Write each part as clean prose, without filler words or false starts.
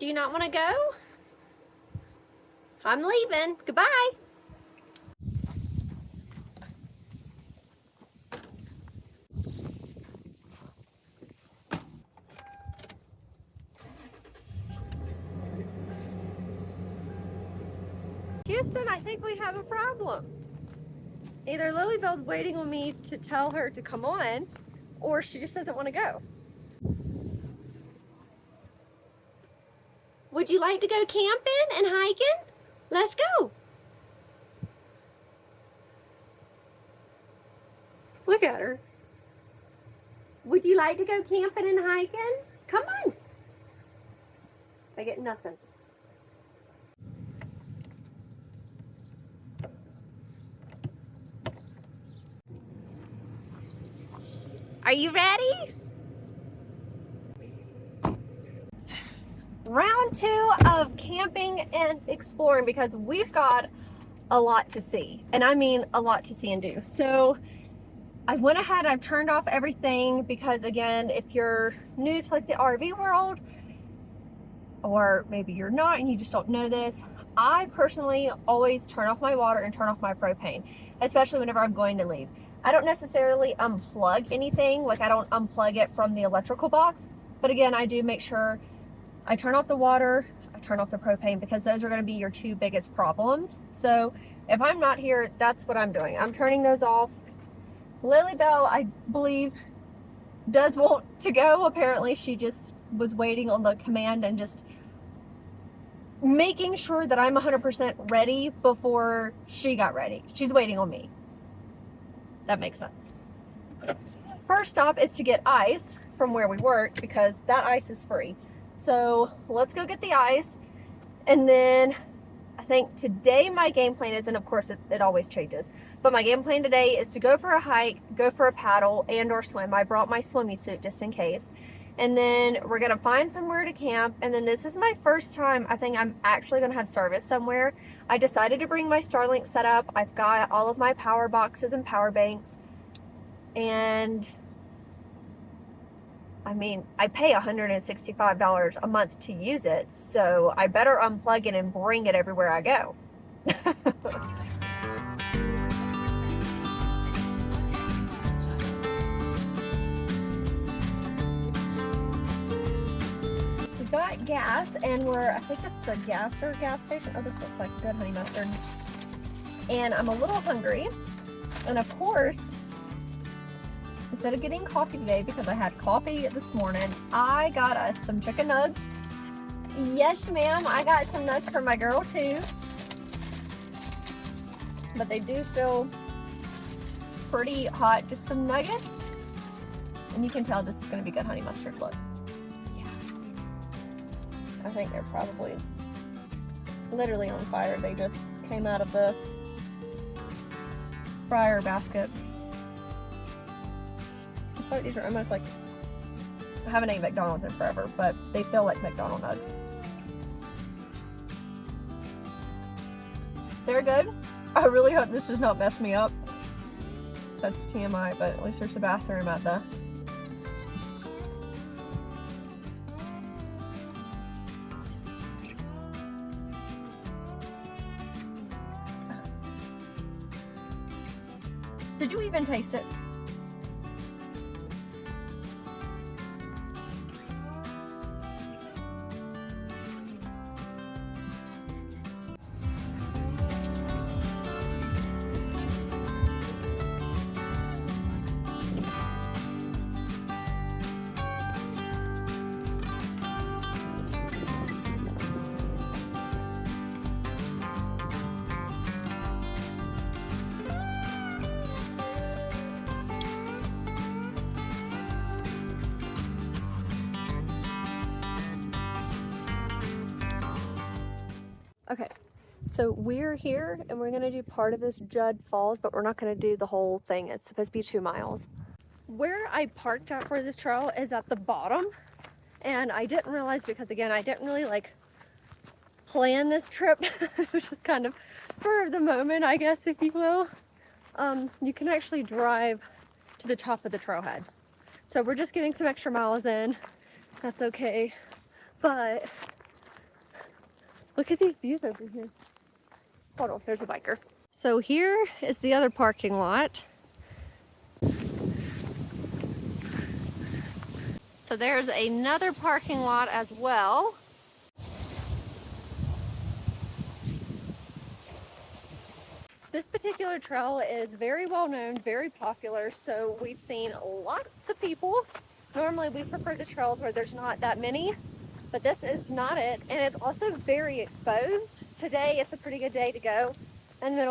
Do you not want to go? I'm leaving. Goodbye. Houston, I think we have a problem. Either Lilybell's waiting on me to tell her to come on, or she just doesn't want to go. Would you like to go camping and hiking? Let's go. Look at her. Would you like to go camping and hiking? Come on. I get nothing. Are you ready? Round 2 of camping and exploring, because we've got a lot to see, and I mean a lot to see and do. So I went ahead, I've turned off everything because, again, if you're new to like the RV world, or maybe you're not and you just don't know this, I personally always turn off my water and turn off my propane, especially whenever I'm going to leave. I don't necessarily unplug anything, like I don't unplug it from the electrical box, but again, I do make sure I turn off the water, I turn off the propane, because those are going to be your 2 biggest problems. So if I'm not here, that's what I'm doing. I'm turning those off. Lilybell, I believe, does want to go. Apparently she just was waiting on the command and just making sure that I'm 100% ready before she got ready. She's waiting on me. That makes sense. First stop is to get ice from where we work, because that ice is free. So let's go get the ice. And then I think today my game plan is, and of course it always changes, but my game plan today is to go for a hike, go for a paddle, and or swim. I brought my swimming suit just in case. And then we're gonna find somewhere to camp. And then this is my first time I think I'm actually gonna have service somewhere. I decided to bring my Starlink setup. I've got all of my power boxes and power banks. And I mean, I pay $165 a month to use it, so I better unplug it and bring it everywhere I go. We got gas, and I think it's the Glacier gas station. Oh, this looks like good honey mustard. And I'm a little hungry, and of course, instead of getting coffee today, because I had coffee this morning, I got us some chicken nugs. Yes, ma'am, I got some nugs for my girl too. But they do feel pretty hot. Just some nuggets. And you can tell this is going to be good honey mustard. Look. Yeah. I think they're probably literally on fire. They just came out of the fryer basket. I feel like these are almost like, I haven't ate McDonald's in forever, but they feel like McDonald's nugs. They're good. I really hope this does not mess me up. That's TMI, but at least there's a bathroom at the... Did you even taste it? Okay, so we're here and we're gonna do part of this Jud Falls, but we're not gonna do the whole thing. It's supposed to be 2 miles. Where I parked at for this trail is at the bottom, and I didn't realize, because again, I didn't really like plan this trip. It was just kind of spur of the moment, I guess, if you will. You can actually drive to the top of the trailhead. So we're just getting some extra miles in. That's okay. But Look at these views over here. Hold on, there's a biker. So here is the other parking lot. So there's another parking lot as well. This particular trail is very well known, very popular, so we've seen lots of people. Normally we prefer the trails where there's not that many, but this is not it, and it's also very exposed. Today it's a pretty good day to go. In the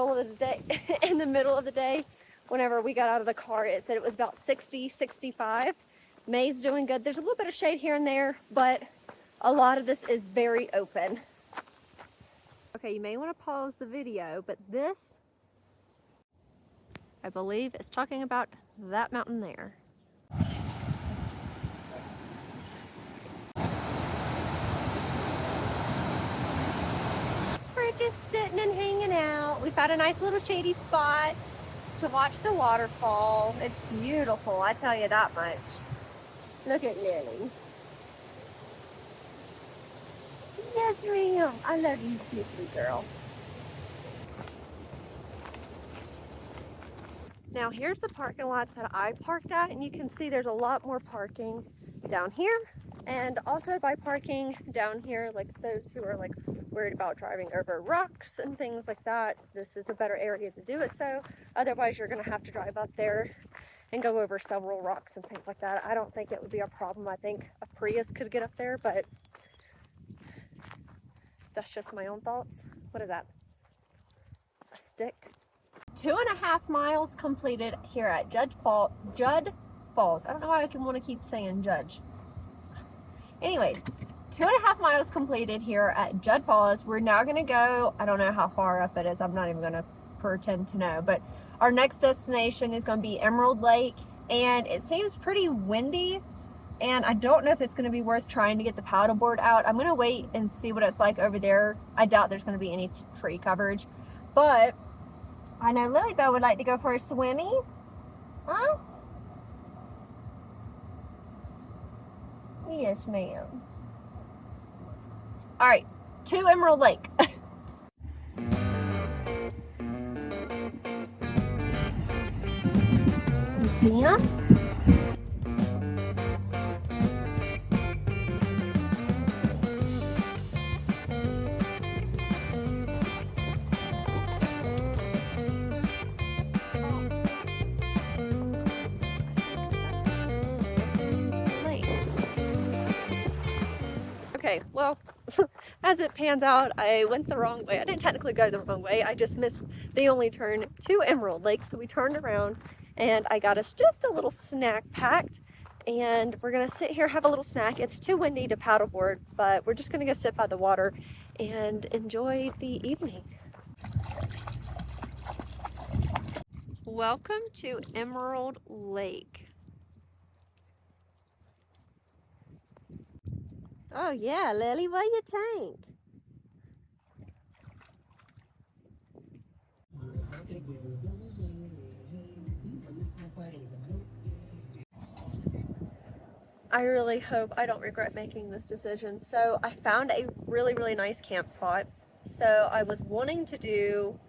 middle of the day, whenever we got out of the car, it said it was about 60, 65. Mae's doing good. There's a little bit of shade here and there, but a lot of this is very open. Okay, you may want to pause the video, but this, I believe, is talking about that mountain there. We're just sitting and hanging out. We found a nice little shady spot to watch the waterfall. It's beautiful, I tell you that much. Look at Lily. Yes, ma'am. I love you too, sweet girl. Now here's the parking lot that I parked at, and you can see there's a lot more parking down here, and also by parking down here, like those who are like worried about driving over rocks and things like that, this is a better area to do it. So otherwise you're going to have to drive up there and go over several rocks and things like that. I don't think it would be a problem. I think a Prius could get up there, but that's just my own thoughts. What is that? A stick? 2.5 miles completed here at Jud Falls. I don't know why I want to keep saying Judge. Anyways, 2.5 miles completed here at Jud Falls. We're now going to go, I don't know how far up it is. I'm not even going to pretend to know, but our next destination is going to be Emerald Lake, and it seems pretty windy, and I don't know if it's going to be worth trying to get the paddleboard out. I'm going to wait and see what it's like over there. I doubt there's going to be any tree coverage, but I know Lily Bell would like to go for a swimmy. Huh? Yes, ma'am. All right, to Emerald Lake. You see him? Okay, well, as it pans out, I went the wrong way. I didn't technically go the wrong way. I just missed the only turn to Emerald Lake. So we turned around and I got us just a little snack packed. And we're going to sit here, have a little snack. It's too windy to paddleboard, but we're just going to go sit by the water and enjoy the evening. Welcome to Emerald Lake. Oh yeah, Lily, where your tank? I really hope I don't regret making this decision. So I found a really, really nice camp spot. So I was wanting to do,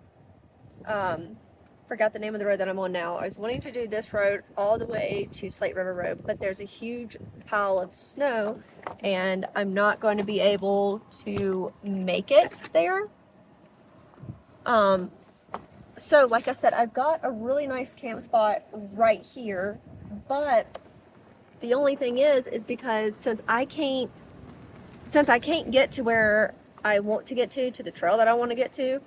forgot the name of the road that I'm on now. I was wanting to do this road all the way to Slate River Road, but there's a huge pile of snow and I'm not going to be able to make it there. So like I said, I've got a really nice camp spot right here, but the only thing is because since I can't get to where I want to get to the trail that I want to get to,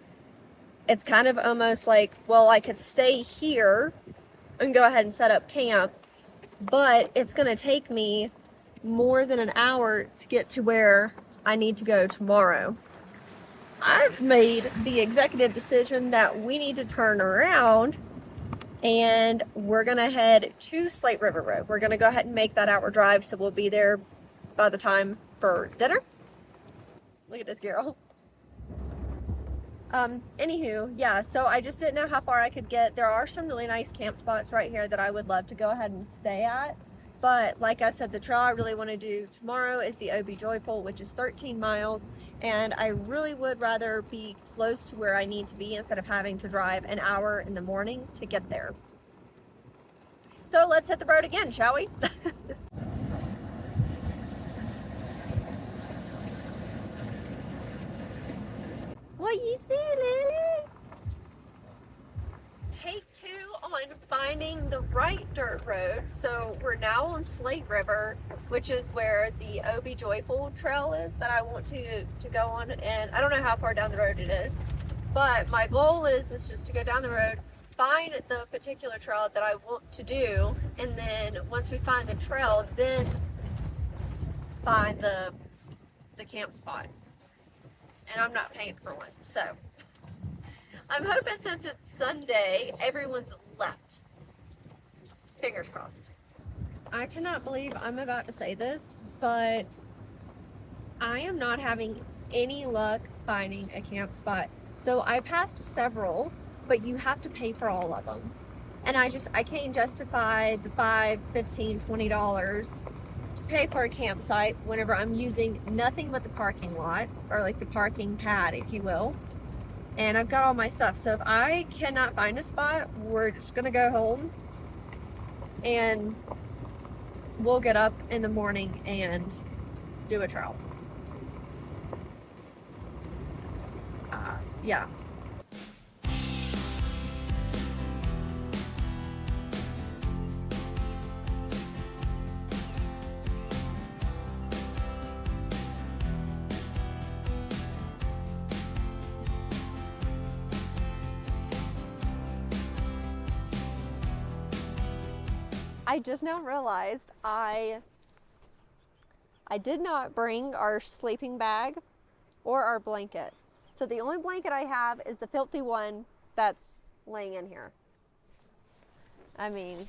it's kind of almost like, well, I could stay here and go ahead and set up camp, but it's going to take me more than an hour to get to where I need to go tomorrow. I've made the executive decision that we need to turn around and we're going to head to Slate River Road. We're going to go ahead and make that hour drive, so we'll be there by the time for dinner. Look at this girl. Anywho, yeah, so I just didn't know how far I could get. There are some really nice camp spots right here that I would love to go ahead and stay at. But like I said, the trail I really want to do tomorrow is the OB Joyful, which is 13 miles. and I really would rather be close to where I need to be instead of having to drive an hour in the morning to get there. So let's hit the road again, shall we? What you see, Lily? Take 2 on finding the right dirt road. So we're now on Slate River, which is where the Obi Joyful trail is that I want to go on. And I don't know how far down the road it is, but my goal is just to go down the road, find the particular trail that I want to do, and then once we find the trail, then find the camp spot. And I'm not paying for one, so I'm hoping since it's Sunday, everyone's left. Fingers crossed. I cannot believe I'm about to say this, but I am not having any luck finding a camp spot. So I passed several, but you have to pay for all of them. And I can't justify the $5, $15, $20 to pay for a campsite whenever I'm using nothing but the parking lot, or like the parking pad, if you will. And I've got all my stuff. So if I cannot find a spot, we're just gonna go home and we'll get up in the morning and do a trail. Yeah. I just now realized I did not bring our sleeping bag or our blanket. So the only blanket I have is the filthy one that's laying in here. I mean,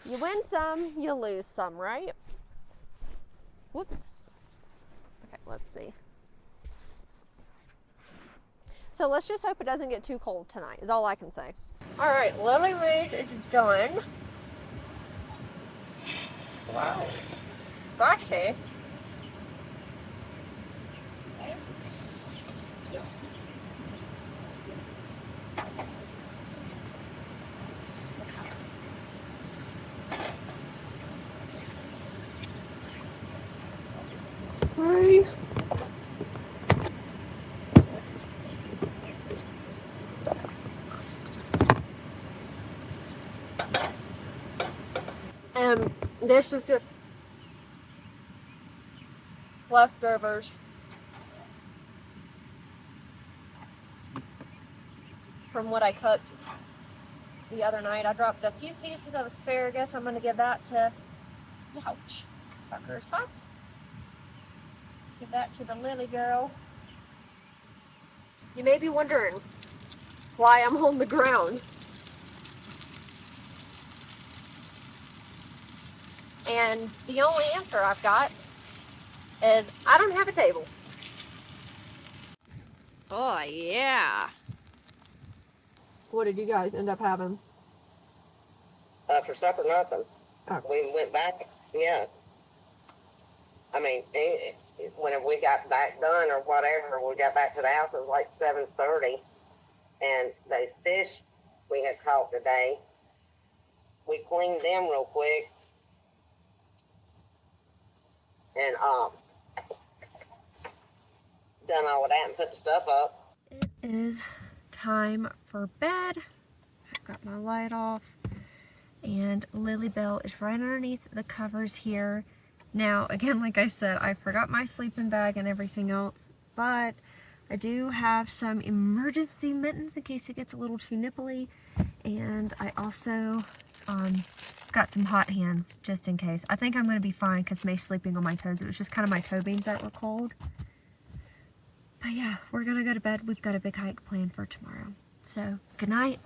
you win some, you lose some, right? Whoops. Okay, let's see. So let's just hope it doesn't get too cold tonight, is all I can say. All right, Lily Ridge is done. Wow. Gosh, Sorry. This is just leftovers from what I cooked the other night. I dropped a few pieces of asparagus. I'm gonna give that to, ouch, sucker's hot. Give that to the Lily girl. You may be wondering why I'm on the ground. And the only answer I've got is I don't have a table. Oh yeah. What did you guys end up having? For supper, nothing. Oh. We went back, yeah. I mean, whenever we got back done or whatever, we got back to the house, it was like 7:30. And those fish we had caught today, we cleaned them real quick. And done all of that and put the stuff up. It is time for bed. I've got my light off. And Lily Bell is right underneath the covers here. Now, again, like I said, I forgot my sleeping bag and everything else, but I do have some emergency mittens in case it gets a little too nipply. And I also got some hot hands just in case. I think I'm going to be fine because Mae's sleeping on my toes. It was just kind of my toe beans that were cold. But yeah, we're going to go to bed. We've got a big hike planned for tomorrow. So, good night.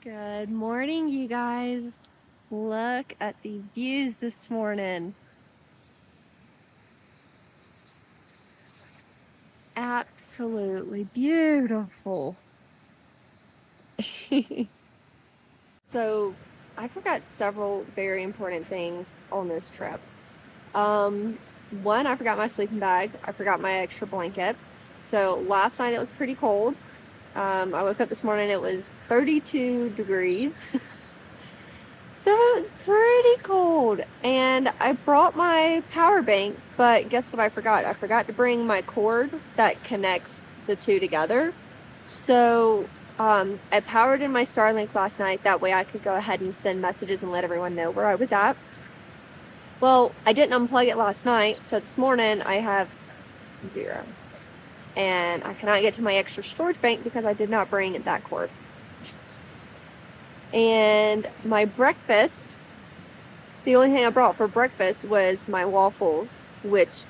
Good morning, you guys. Look at these views this morning. Absolutely beautiful. So, I forgot several very important things on this trip. one, I forgot my sleeping bag. I forgot my extra blanket. So last night it was pretty cold. I woke up this morning, it was 32 degrees. So it was pretty cold. And I brought my power banks, but guess what I forgot? I forgot to bring my cord that connects the two together. So I powered in my Starlink last night. That way I could go ahead and send messages and let everyone know where I was at. Well, I didn't unplug it last night, so this morning I have 0. And I cannot get to my extra storage bank because I did not bring that cord. And my breakfast, the only thing I brought for breakfast was my waffles, which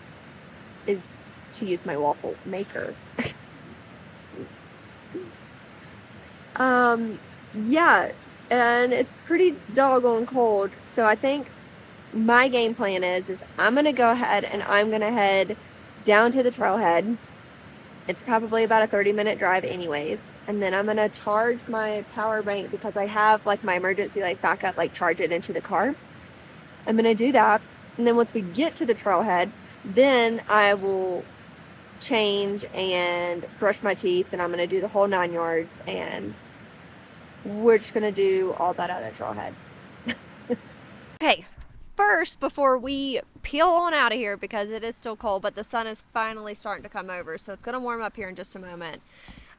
is to use my waffle maker. Yeah, and it's pretty doggone cold, so I think my game plan is I'm gonna go ahead and I'm gonna head down to the trailhead. It's probably about a 30-minute drive anyways, and then I'm gonna charge my power bank because I have like my emergency like backup, like charge it into the car. I'm gonna do that, and then once we get to the trailhead, then I will change and brush my teeth, and I'm gonna do the whole 9 yards, and we're just gonna do all that other trailhead. Okay, first, before we peel on out of here, because it is still cold, but the sun is finally starting to come over, so it's gonna warm up here in just a moment.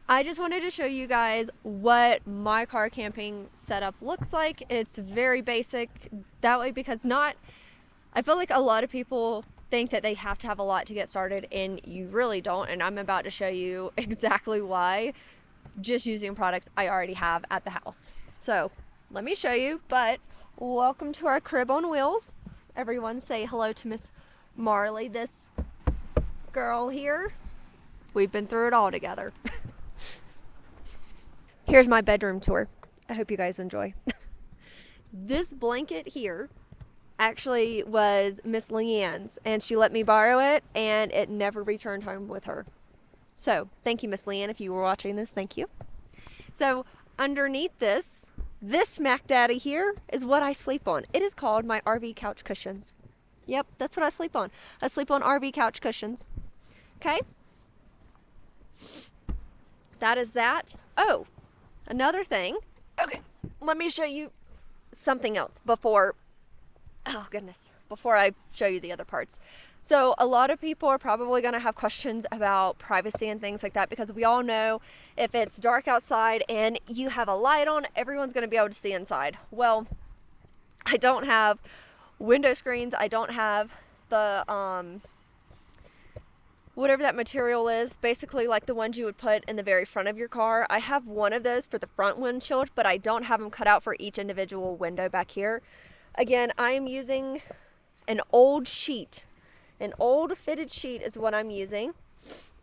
I just wanted to show you guys what my car camping setup looks like. It's very basic that way, because I feel like a lot of people think that they have to have a lot to get started, and you really don't, and I'm about to show you exactly why, just using products I already have at the house. So let me show you, but welcome to our crib on wheels. Everyone say hello to Miss Marley, this girl here. We've been through it all together. Here's my bedroom tour. I hope you guys enjoy. This blanket here actually was Miss Leanne's, and she let me borrow it, and it never returned home with her. So thank you, Miss Leanne, if you were watching this, thank you. So underneath this Mac Daddy here is what I sleep on. It is called my RV couch cushions. Yep, that's what I sleep on. I sleep on RV couch cushions. Okay? That is that. Oh, another thing. Okay, let me show you something else before I show you the other parts. So a lot of people are probably going to have questions about privacy and things like that, because we all know if it's dark outside and you have a light on, everyone's going to be able to see inside. Well, I don't have window screens. I don't have the whatever that material is, basically like the ones you would put in the very front of your car. I have one of those for the front windshield, but I don't have them cut out for each individual window back here. Again, I am using an old sheet. An old fitted sheet is what I'm using.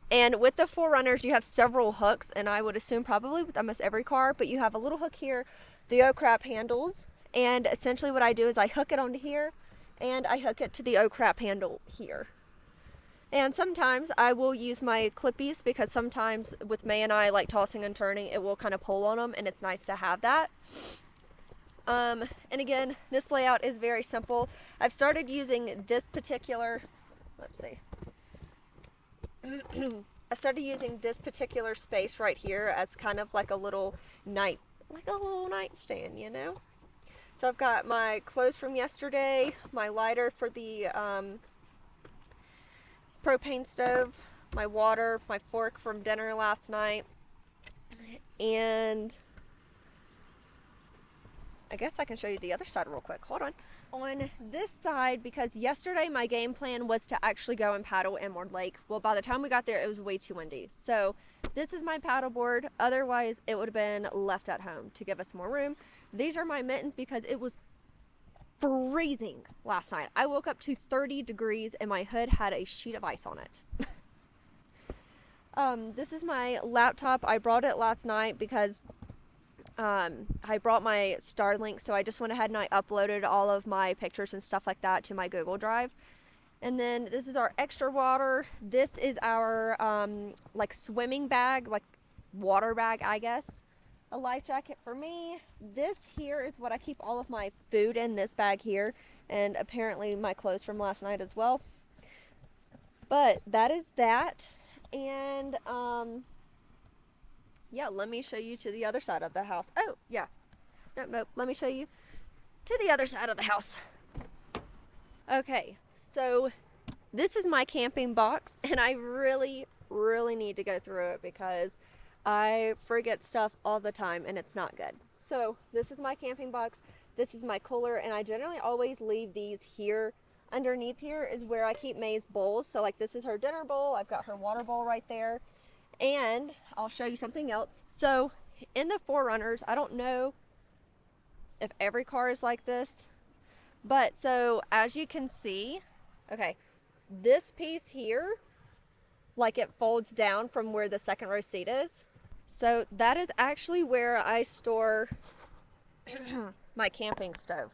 And with the 4Runners, you have several hooks, and I would assume probably with almost every car, but you have a little hook here, the O-crap handles, and essentially what I do is I hook it onto here, and I hook it to the O-crap handle here. And sometimes I will use my clippies, because sometimes with Mae and I, like tossing and turning, it will kind of pull on them, and it's nice to have that. And again, this layout is very simple. I've started using this particular, I started using this particular space right here as kind of like a little nightstand, you know? So I've got my clothes from yesterday, my lighter for the propane stove, my water, my fork from dinner last night, and I guess I can show you the other side real quick. Hold on. On this side, because yesterday my game plan was to actually go and paddle Emerald Lake. Well, by the time we got there, it was way too windy. So this is my paddleboard. Otherwise, it would have been left at home to give us more room. These are my mittens because it was freezing last night. I woke up to 30 degrees and my hood had a sheet of ice on it. This is my laptop. I brought it last night because I brought my Starlink, so I just went ahead and I uploaded all of my pictures and stuff like that to my Google Drive. And then this is our extra water. This is our like swimming bag, like water bag, I guess. A life jacket for me. This here is what I keep all of my food in, this bag here, and apparently my clothes from last night as well. But that is that. And yeah, let me show you to the other side of the house. Oh yeah, nope, let me show you to the other side of the house. Okay, so this is my camping box, and I really need to go through it because I forget stuff all the time and it's not good. So this is my camping box, this is my cooler, and I generally always leave these here. Underneath here is where I keep Mae's bowls. So like this is her dinner bowl, I've got her water bowl right there, and I'll show you something else. So in the 4Runners, I don't know if every car is like this, but so as you can see, okay, this piece here, like it folds down from where the second row seat is. So that is actually where I store my camping stove.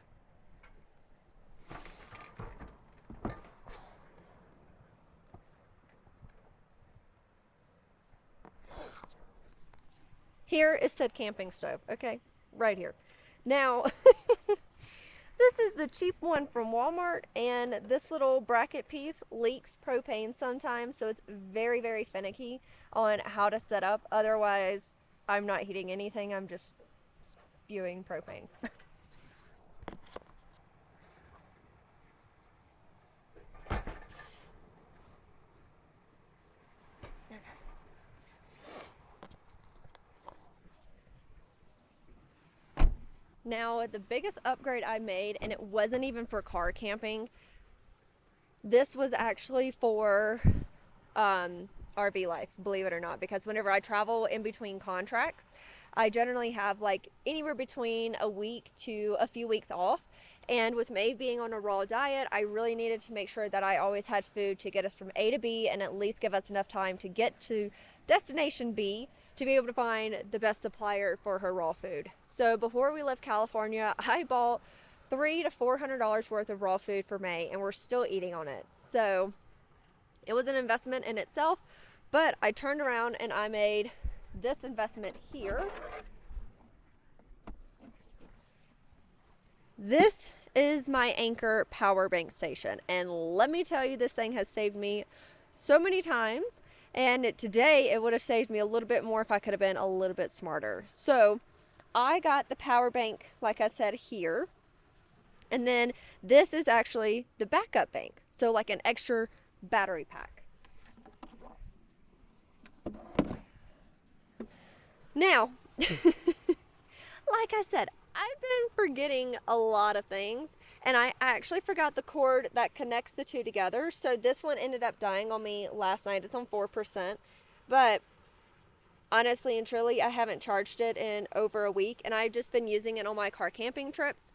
Here is said camping stove, okay, right here. Now, this is the cheap one from Walmart, and this little bracket piece leaks propane sometimes, so it's very finicky on how to set up. Otherwise, I'm not heating anything, I'm just spewing propane. Now, the biggest upgrade I made, and it wasn't even for car camping, this was actually for RV life, believe it or not, because whenever I travel in between contracts, I generally have like anywhere between a week to a few weeks off. And with Mae being on a raw diet, I really needed to make sure that I always had food to get us from A to B and at least give us enough time to get to destination B to be able to find the best supplier for her raw food. So before we left California, I bought $300 to $400 worth of raw food for Mae, and we're still eating on it. So it was an investment in itself, but I turned around and I made this investment here. This is my Anchor power bank station, and let me tell you, this thing has saved me so many times. And today it would have saved me a little bit more if I could have been a little bit smarter. So I got the power bank, like I said, here. And then this is actually the backup bank. So like an extra battery pack. Now, like I said, I've been forgetting a lot of things, and I actually forgot the cord that connects the two together. So this one ended up dying on me last night. It's on 4%, but honestly and truly, I haven't charged it in over a week, and I've just been using it on my car camping trips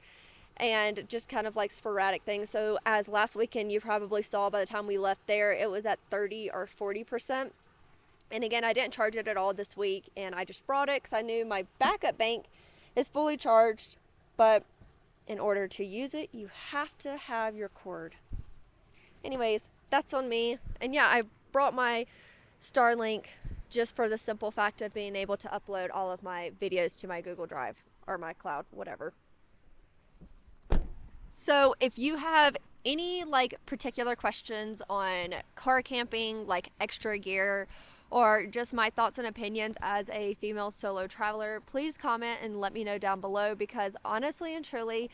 and just kind of like sporadic things. So as last weekend you probably saw, by the time we left there, it was at 30 or 40%. And again, I didn't charge it at all this week, and I just brought it because I knew my backup bank is fully charged, but in order to use it, you have to have your cord. Anyways, that's on me. And yeah, I brought my Starlink just for the simple fact of being able to upload all of my videos to my Google Drive or my cloud, whatever. So if you have any like particular questions on car camping, like extra gear, or just my thoughts and opinions as a female solo traveler, please comment and let me know down below, because honestly and truly,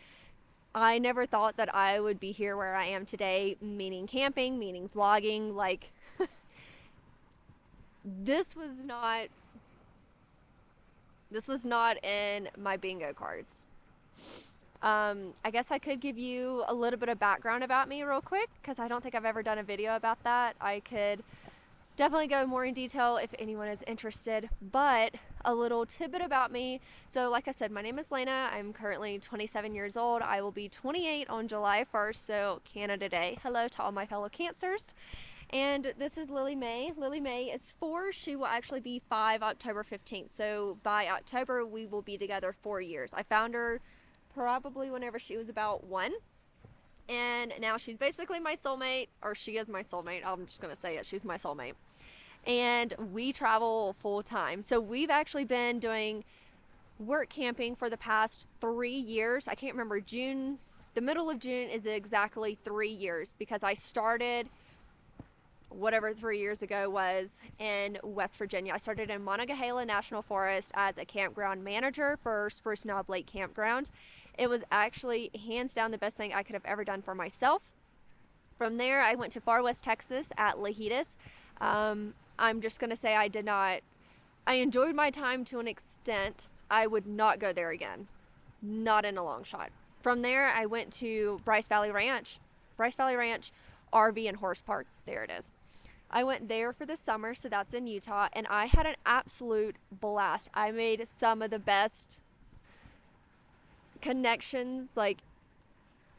I never thought that I would be here where I am today, meaning camping, meaning vlogging. Like, this was not in my bingo cards. I guess I could give you a little bit of background about me real quick, because I don't think I've ever done a video about that. I could definitely go more in detail if anyone is interested, but a little tidbit about me. So like I said, my name is Lena. I'm currently 27 years old. I will be 28 on July 1st, so Canada Day. Hello to all my fellow Cancers. And this is Lily Mae. Lily Mae is 4. She will actually be 5 October 15th. So by October, we will be together 4 years. I found her probably whenever she was about 1. And now she's basically my soulmate, or she is my soulmate. I'm just going to say it. She's my soulmate. And we travel full time. So we've actually been doing work camping for the past 3 years. I can't remember. The middle of June is exactly 3 years, because I started whatever 3 years ago was in West Virginia. I started in Monongahela National Forest as a campground manager for Spruce Knob Lake Campground. It was actually hands down the best thing I could have ever done for myself. From there, I went to Far West Texas at Lajitas. I'm just going to say I enjoyed my time to an extent. I would not go there again. Not in a long shot. From there, I went to Bryce Valley Ranch, RV and Horse Park. There it is. I went there for the summer, so that's in Utah, and I had an absolute blast. I made some of the best connections, like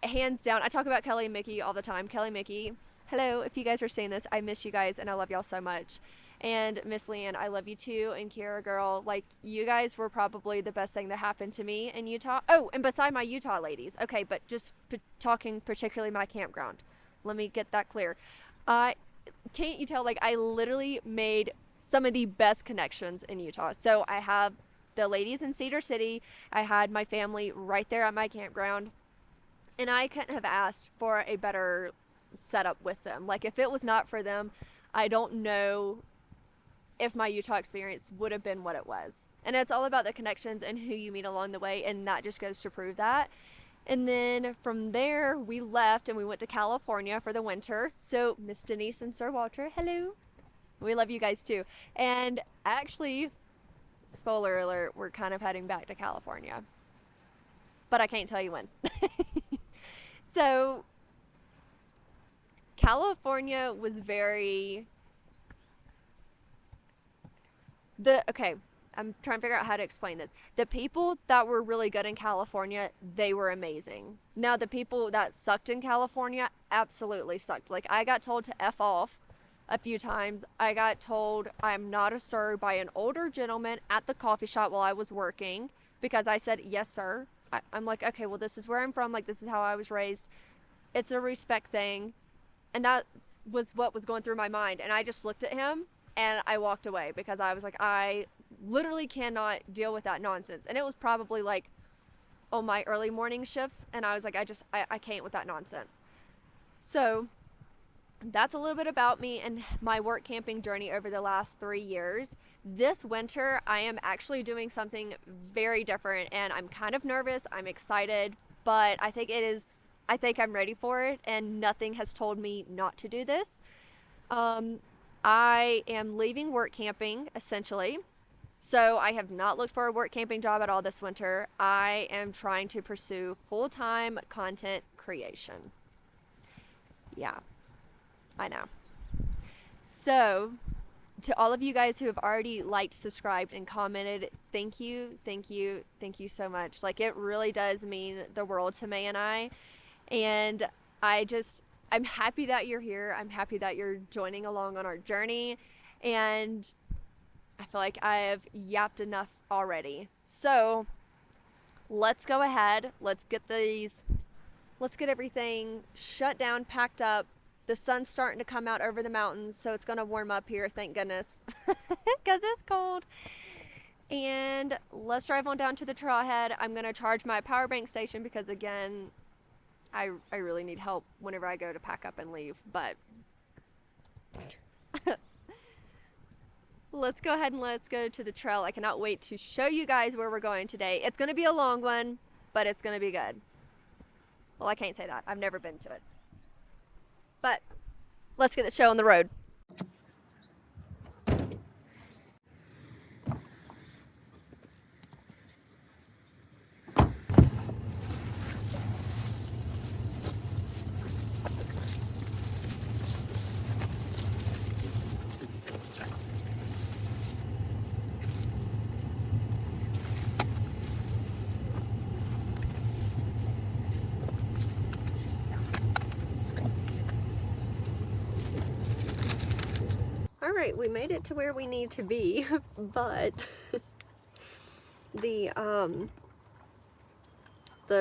hands down. I talk about Kelly and Mickey all the time. Kelly and Mickey, hello, if you guys are seeing this, I miss you guys and I love y'all so much. And Miss Leanne, I love you too. And Kiara girl, like, you guys were probably the best thing that happened to me in Utah. Oh, and beside my Utah ladies. Okay, but just talking particularly my campground. Let me get that clear. Can't you tell, like, I literally made some of the best connections in Utah. So I have the ladies in Cedar City. I had my family right there at my campground. And I couldn't have asked for a better setup with them. Like, if it was not for them, I don't know if my Utah experience would have been what it was. And it's all about the connections and who you meet along the way, and that just goes to prove that. And then from there, we left and we went to California for the winter. So Miss Denise and Sir Walter, hello. We love you guys too. And actually, spoiler alert, we're kind of heading back to California. But I can't tell you when. So California was very... Okay, I'm trying to figure out how to explain this. The people that were really good in California, they were amazing. Now, the people that sucked in California absolutely sucked. Like, I got told to F off a few times. I got told I'm not a sir by an older gentleman at the coffee shop while I was working because I said, yes, sir. I'm like, okay, well, this is where I'm from. Like, this is how I was raised. It's a respect thing. And that was what was going through my mind. And I just looked at him. And I walked away because I was like, I literally cannot deal with that nonsense. And it was probably like on my early morning shifts. And I was like, I can't with that nonsense. So that's a little bit about me and my work camping journey over the last 3 years. This winter, I am actually doing something very different. And I'm kind of nervous. I'm excited. But I think I'm ready for it. And nothing has told me not to do this. I am leaving work camping, essentially. So I have not looked for a work camping job at all this winter. I am trying to pursue full-time content creation. Yeah, I know. So to all of you guys who have already liked, subscribed, and commented, thank you so much. Like, it really does mean the world to Mae and I. And I'm happy that you're here. I'm happy that you're joining along on our journey. And I feel like I have yapped enough already. So let's go ahead. Let's get everything shut down, packed up. The sun's starting to come out over the mountains, so it's going to warm up here, thank goodness, because it's cold. And let's drive on down to the trailhead. I'm going to charge my power bank station because, again, I really need help whenever I go to pack up and leave, but let's go ahead and let's go to the trail. I cannot wait to show you guys where we're going today. It's going to be a long one, but it's going to be good. Well, I can't say that. I've never been to it. But let's get the show on the road. All right, we made it to where we need to be, but the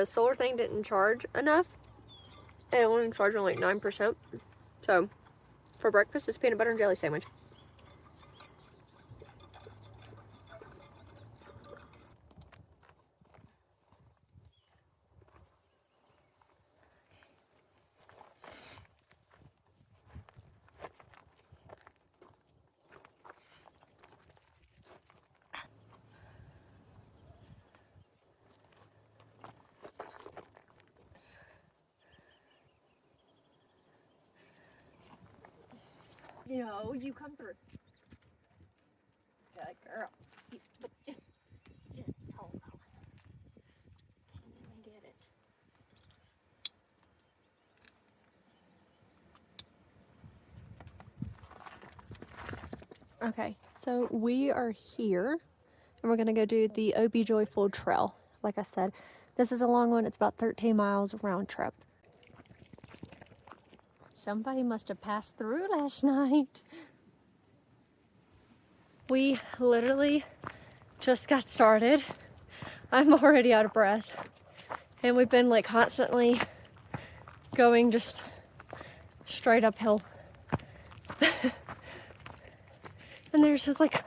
solar thing didn't charge enough. It only charged on like 9%. So for breakfast, it's peanut butter and jelly sandwich. No, you come through. Good girl. But Jen's tall though. Can't even get it. Okay, so we are here and we're gonna go do the OB Joyful Trail. Like I said, this is a long one. It's about 13 miles round trip. Somebody must have passed through last night. We literally just got started. I'm already out of breath. And we've been like constantly going just straight uphill. And there's just like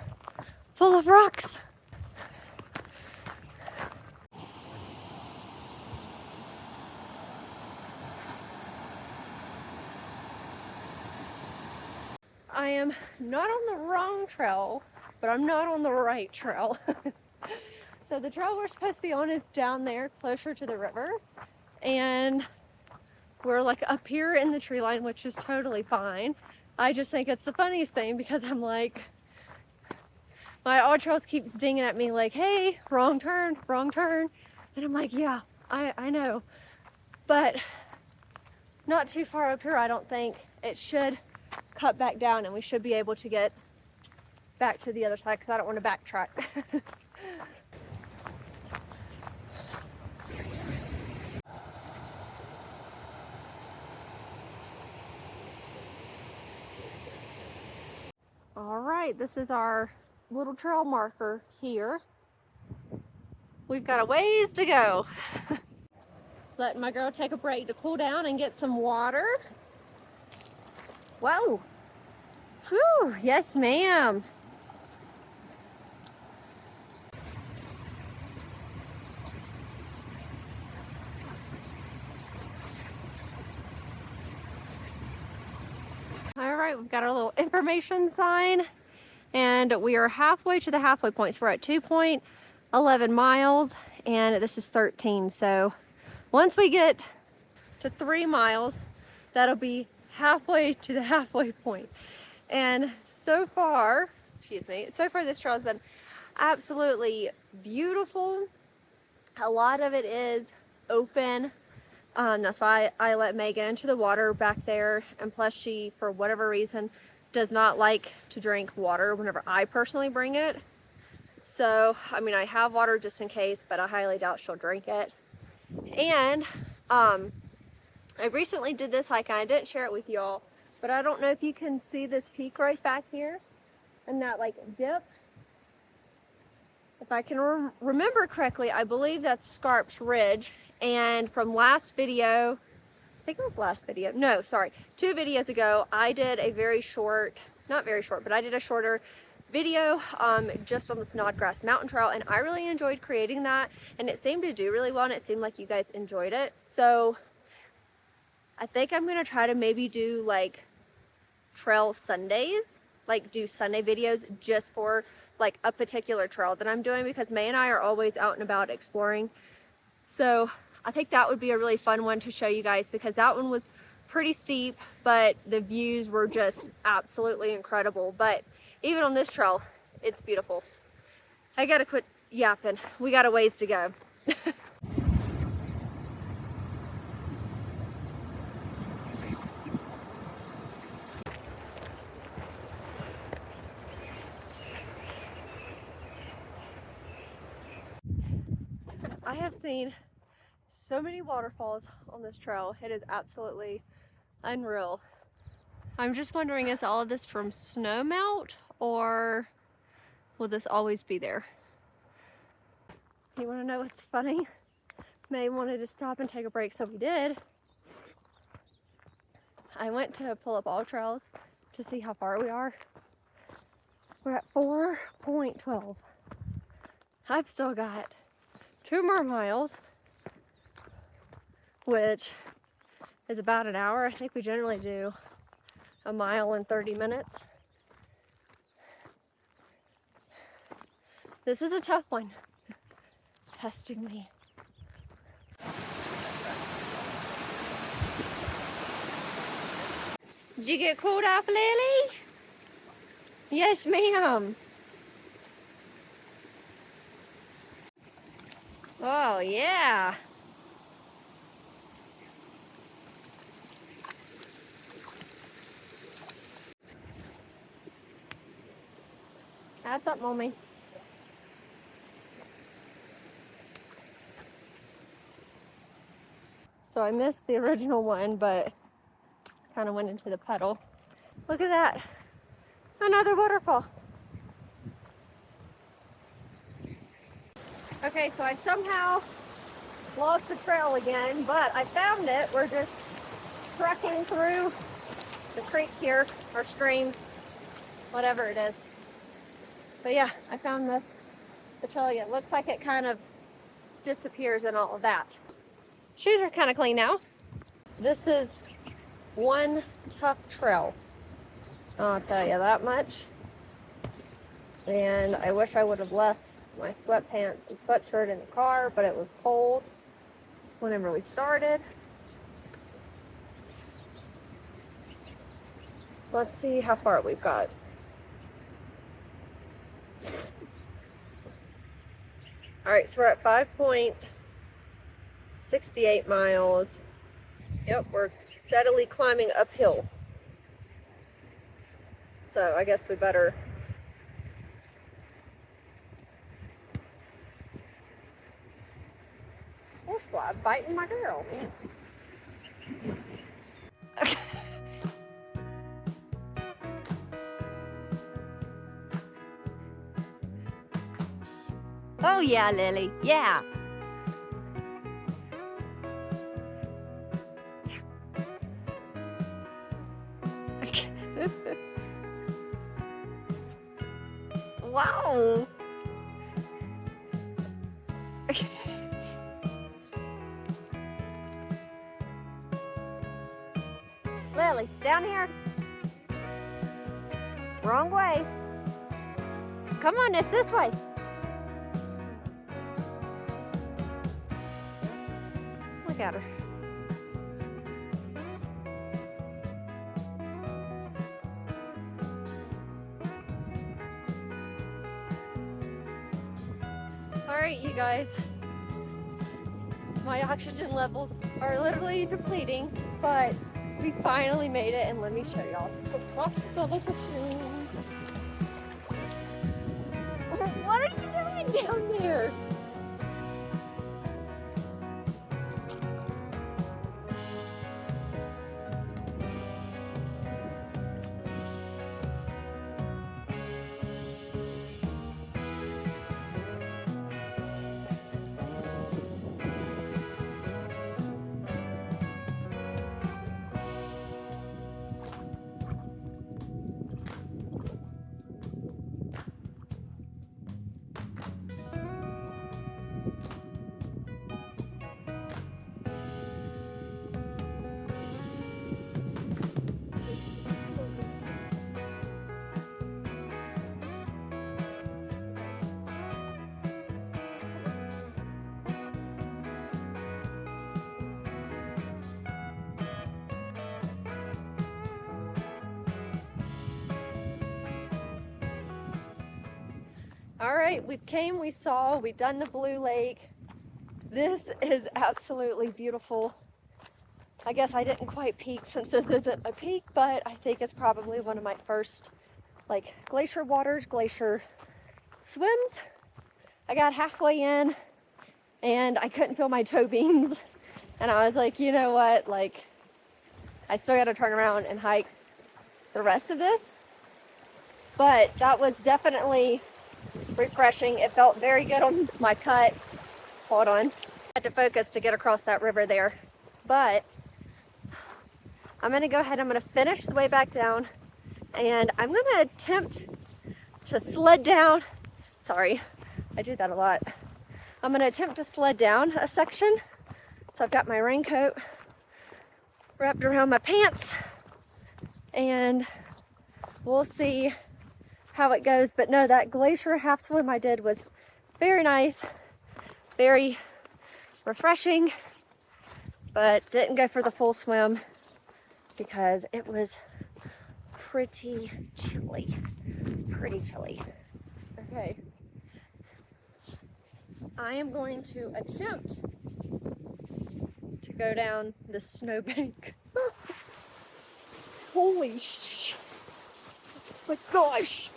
full of rocks. I am not on the wrong trail, but I'm not on the right trail. So the trail we're supposed to be on is down there closer to the river, and we're like up here in the tree line, which is totally fine. I just think it's the funniest thing because I'm like, my All Trails keeps dinging at me like, hey, wrong turn, and I'm like, yeah, I know, but not too far up here. I don't think it should cut back down and we should be able to get back to the other side because I don't want to backtrack. All right, this is our little trail marker here. We've got a ways to go. Letting my girl take a break to cool down and get some water. Whoa. Whew, yes ma'am. All right, we've got our little information sign and we are halfway to the halfway point. So we're at 2.11 miles and this is 13. So once we get to 3 miles, that'll be halfway to the halfway point. And so far this trail has been absolutely beautiful. A lot of it is open. That's why I let Mae get into the water back there, and plus she, for whatever reason, does not like to drink water whenever I personally bring it. So, I mean, I have water just in case, but I highly doubt she'll drink it. And I recently did this hike and I didn't share it with y'all, but I don't know if you can see this peak right back here and that like dip. If I can remember correctly, I believe that's Scarp's Ridge. And from last video, I think it was last video, no, sorry, 2 videos ago, I did a very short, not very short, but I did a shorter video just on the Snodgrass Mountain Trail, and I really enjoyed creating that, and it seemed to do really well, and it seemed like you guys enjoyed it. So I think I'm gonna try to maybe do like trail Sundays, like do Sunday videos just for like a particular trail that I'm doing, because Mae and I are always out and about exploring. So I think that would be a really fun one to show you guys, because that one was pretty steep, but the views were just absolutely incredible. But even on this trail, it's beautiful. I gotta quit yapping. We got a ways to go. I have seen so many waterfalls on this trail. It is absolutely unreal. I'm just wondering, is all of this from snow melt, or will this always be there? You want to know what's funny? Mae wanted to stop and take a break, so we did. I went to pull up All Trails to see how far we are. We're at 4.12. I've still got 2 more miles, which is about an hour. I think we generally do a mile in 30 minutes. This is a tough one. Testing me. Did you get cooled off, Lily? Yes, ma'am. Oh, yeah. That's up, mommy. So I missed the original one, but kind of went into the puddle. Look at that. Another waterfall. Okay, so I somehow lost the trail again, but I found it. We're just trekking through the creek here, or stream, whatever it is. But yeah, I found the trail again. Looks like it kind of disappears and all of that. Shoes are kind of clean now. This is one tough trail, I'll tell you that much. And I wish I would have left my sweatpants and sweatshirt in the car, but it was cold whenever we started. Let's see how far we've got. All right, so we're at 5.68 miles. Yep, we're steadily climbing uphill. So I guess we better fly biting my girl. Oh yeah, Lily, yeah. Wow. Lily, down here. Wrong way. Come on, it's this way. Look at her. All right, you guys. My oxygen levels are literally depleting, but we finally made it, and let me show y'all. What are you doing down there? All right, we came, we saw, we've done the Blue Lake. This is absolutely beautiful. I guess I didn't quite peak since this isn't my peak, but I think it's probably one of my first like glacier waters, glacier swims. I got halfway in and I couldn't feel my toe beans. And I was like, you know what, like I still got to turn around and hike the rest of this. But that was definitely refreshing. It felt very good on my cut. Hold on. I had to focus to get across that river there. But I'm going to go ahead. I'm going to finish the way back down. And I'm going to attempt to sled down. Sorry, I do that a lot. I'm going to attempt to sled down a section. So I've got my raincoat wrapped around my pants. And we'll see how it goes. But no, that glacier half swim I did was very nice, very refreshing, but didn't go for the full swim because it was pretty chilly. pretty chilly. Okay. I am going to attempt to go down the snowbank. Holy sh! My gosh!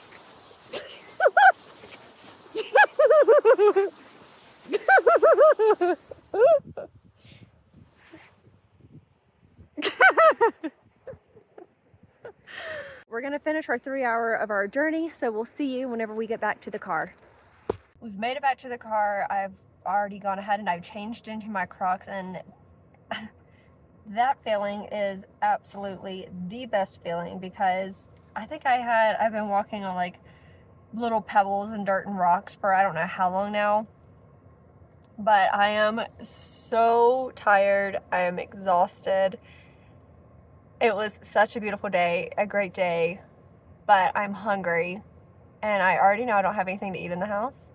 We're gonna finish our 3 hour of our journey, so we'll see you whenever we get back to the car. We've made it back to the car. I've already gone ahead and I've changed into my Crocs, and that feeling is absolutely the best feeling, because I think I've been walking on like little pebbles and dirt and rocks for I don't know how long now, but I am so tired. I am exhausted. It was such a beautiful day, a great day, but I'm hungry, and I already know I don't have anything to eat in the house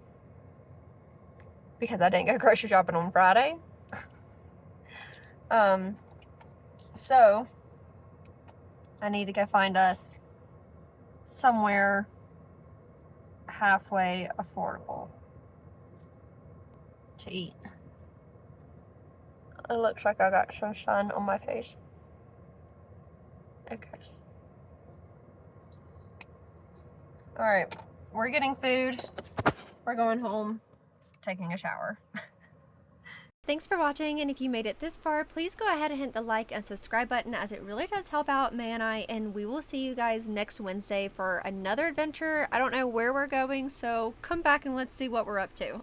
because I didn't go grocery shopping on Friday. So I need to go find us somewhere halfway affordable to eat. It looks like I got some sun on my face. Okay. Alright, we're getting food. We're going home, taking a shower. Thanks for watching, and if you made it this far, please go ahead and hit the like and subscribe button, as it really does help out Mae and I, and we will see you guys next Wednesday for another adventure. I don't know where we're going, so come back and let's see what we're up to.